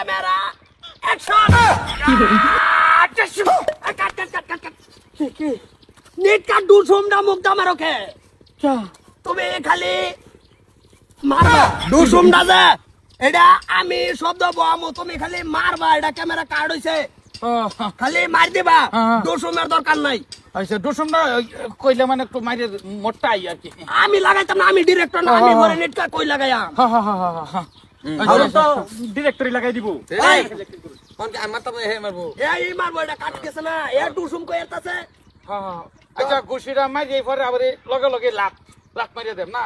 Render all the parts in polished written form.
Camera action net কাট দুসুমটা মুখটা মারোকে তুমি খালি মারবা দুসুমটা যে এটা আমি শব্দ বহামু তুমি খালি মারবা এটা ক্যামেরা কার্ড হইছে খালি মার দিবা দুসুমের দরকার নাই আচ্ছা দুসুমটা কইলে মানে একটু মাইরে মোটাই আর কি আমি লাগাইতাম না আমি ডিরেক্টর না আমি পরে নেট কাট কই লাগাইয়া আমি তো ডিরেক্টরি লাগাই দিব এই মারবো এটা কাট গেছে না এ দুসুম কই এরতাছে আচ্ছা গুছিরা মারি পরে আবার লগে লগে লাত লাত মারিয়ে দেব না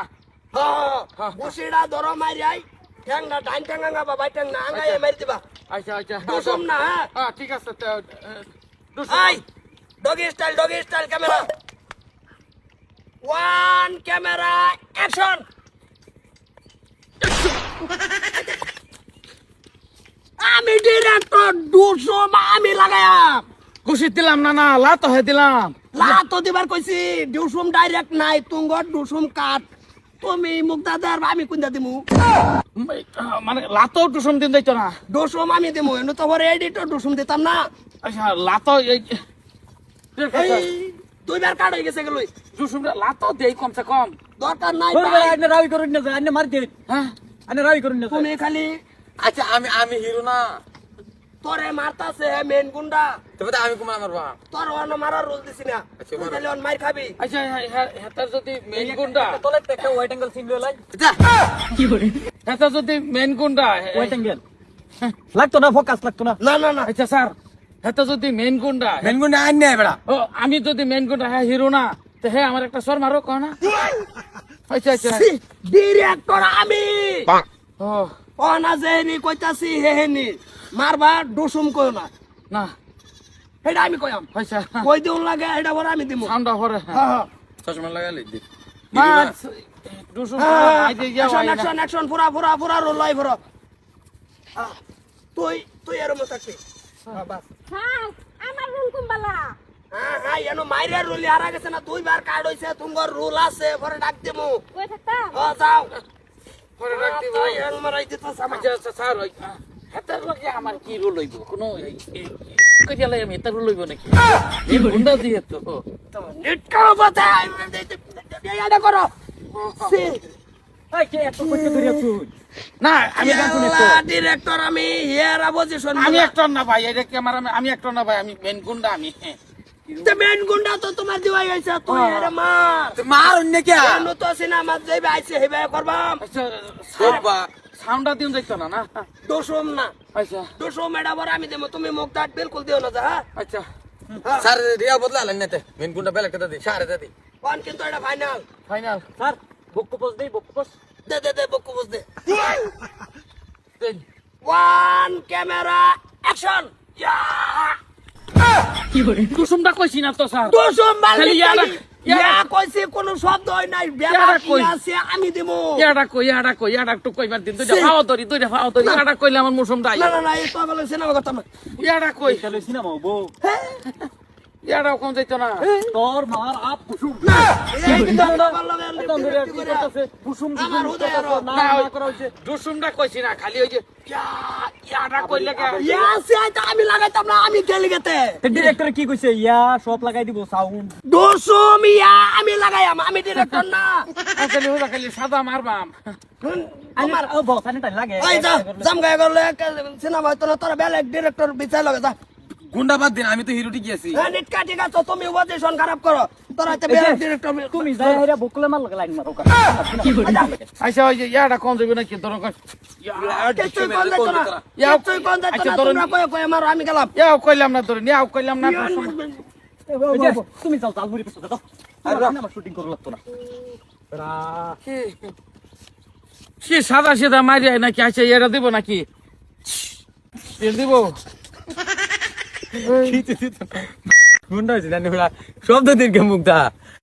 বুসিডা ধরো মারিয়াই ঠ্যাংটা ডাইন ঠ্যাঙ্গা বাবা ঠ্যাং না আঙ্গাই মারি দিবা আচ্ছা আচ্ছা দুসুম না হ্যাঁ ঠিক আছে I doggy style camera one camera action আমি ডিরেক্টর দুসুম আমি লাগায়াম গুছি দিলাম না না লাত হয়ে দিলাম লা তো দিবার কইছি দুসুম ডাইরেক্ট নাই তুঙ্গর দুসুম কাট তুমি মুক্তাদার আমি কোনটা দিমু মানে লাতো দুসুম দিন যাইতো না দুসুম আমি দিমু এনে তো ওর এডিটর দুসুম দিতাম না আচ্ছা লাতো এই দুইবার কাট হয়ে গেছে গেলই দুসুমটা লাতো দেই কমসে কম দরকার নাই আইনে রাউই করুন না আইনে মার দে হ্যাঁ আইনে রাউই করুন না তুমি খালি আচ্ছা আমি হিরো না তোরে মারতাছে মেন গুন্ডা তবে তো আমি কুমার মারবা তোর ওয়ান মারার রোল দিছি না আচ্ছা, তুই খালি ওয়ান মার খাবি আচ্ছা হেতার যদি মেইন গুন্ডা তোলে একটা ওয়াইট অ্যাঙ্গেল সিন লই হেতার যদি মেইন গুন্ডা ওয়াইট অ্যাঙ্গেল লাগতো না ফোকাস লাগতো না না না না আচ্ছা স্যার হেতা যদি মেইন গুন্ডা মেনগুন আইন নাই বেড়া ও আমি যদি মেইন গুন্ডা হ্যাঁ হিরো না তো হ্যাঁ আমার একটা সর মারো কহ না আচ্ছা আচ্ছা ডিরেক্টর আমি ও ও না যেনি কইতাছি হেহেনি মারবা দুসুম কই না না এটা আমি কইয়াম আচ্ছা কই দিউন লাগে এটা বড় আমি দিমু সাউন্ড হরে হ্যাঁ হ্যাঁ চশমা লাগালে দি মাছ দুসুম আইতে গিয়া অ্যাকশন অ্যাকশন পুরা রোল লাই পুরা তুই এর মত থাকবি বাস হ্যাঁ আমার রুল কুম্বালা হ্যাঁ এনো মাইরে রুলি হারা গেছে না দুইবার কার্ড হইছে তোমার রুল আছে পরে ডাক দেমু কই থাকতাম ও যাও পরে ডাক দিব তুই এর মারাই দিতাছ আমার আচ্ছা আচ্ছা স্যার ওই হেতার লগে আমার কি রোল হইব কোনো কইয়ালে আমি হেতার রোল হইব নাকি এই গুন্ডা দিয়ে তো নেট কাও বাতা এটা করো সি এই কে এত কইতে ধরিয়া তুই না আমি জানি তো ডিরেক্টর আমি হিয়ার পজিশন আমি একটর না ভাই এটা ক্যামেরা আমি একটর না ভাই আমি মেন গুন্ডা আমি তে মেন গুন্ডা তো তোমার দিওয়াই হইছে তুই এর মার মার অন্য কে এনো তো সিনেমা যাইবে আইছে হেবে করবাম আচ্ছা বাবা সাউন্ডটা দিন যাইতো না না দোষম না আচ্ছা দোষম এটা বড় আমি দেবো তুমি মুখ দাঁত বিলকুল দিও না যা হ্যাঁ আচ্ছা স্যার রিয়া বদলা আলেন না তে মেনগুনটা বেলা কেটে দি সারে দে দি কোন কিন্তু এটা ফাইনাল ফাইনাল স্যার বক্কু পোজ দেই বক্কু পোজ দে বকু বুঝ দে ওয়ান ক্যামেরা অ্যাকশন কুসুমটা কইছি না তো স্যার দোষম খালি মালিক ইয়ারা- ইয়া কইছে কোনো শব্দ হয় নাই বেলা ইয়ারা কি কই? আছে আমি দেবো ইয়াডা কই একটু কইবার দিন দুইটা ফাও ধরি ইয়াডা কইলে আমার মুসুমটা আই না না না এই তো বলে সিনেমা কথা না ইয়াডা কই চলো সিনেমা হবো ইয়াডা কোন যাইতো না তোর মার আপ কুসুম এই কিন্তু না, ভালো লাগে একদম ধরিয়া কি করতেছে কুসুম আমার উদয় আরো। না না, না ওই- করা হইছে দুসুমটা কইছি না খালি ওই যে ইয়াডা কইলে কে ইয়া সে আইতা আমি লাগাইতাম না আমি গেলি গেতে ডিরেক্টর কি কইছে ইয়া সব লাগাই দিব সাউন্ড দোষম ইয়া আমি লাগাইয়াম আমি ডিরেক্টর না খালি ওটা খালি সাদা মারবাম আমার ও বস আনি তাই লাগে ওই যা জাম গায় করলে সিনেমা হইতো না তোরা বেলে ডিরেক্টর বিচার লাগে যা গুন্ডা বাদ দিন আমি তো হিরো ঠিকই আছি নিট কাটি গাছ তুমি পজিশন খারাপ করো তোরা তো বেলে ডিরেক্টর তুমি যাই হেরা বকুলে মার লাইন মারো আচ্ছা ওই যে ইয়াডা কোন যাবে নাকি ধরো কিছুই কোন দিত না কিছুই কোন দিত আচ্ছা, না ধরুন। তোমরা কয়ে কয়ে মারো আমি গেলাম ইয়াও কইলাম না ধরে ইয়াও কইলাম না তুমি যাও জালমুড়ি পেছো দাও আমার শুটিং করো লাগতো না কি সাদা সিধা মারি আয় নাকি আচ্ছা এটা দিব নাকি দিব গুন্ডা হইছে জানি শব্দ দিন কে মুখটা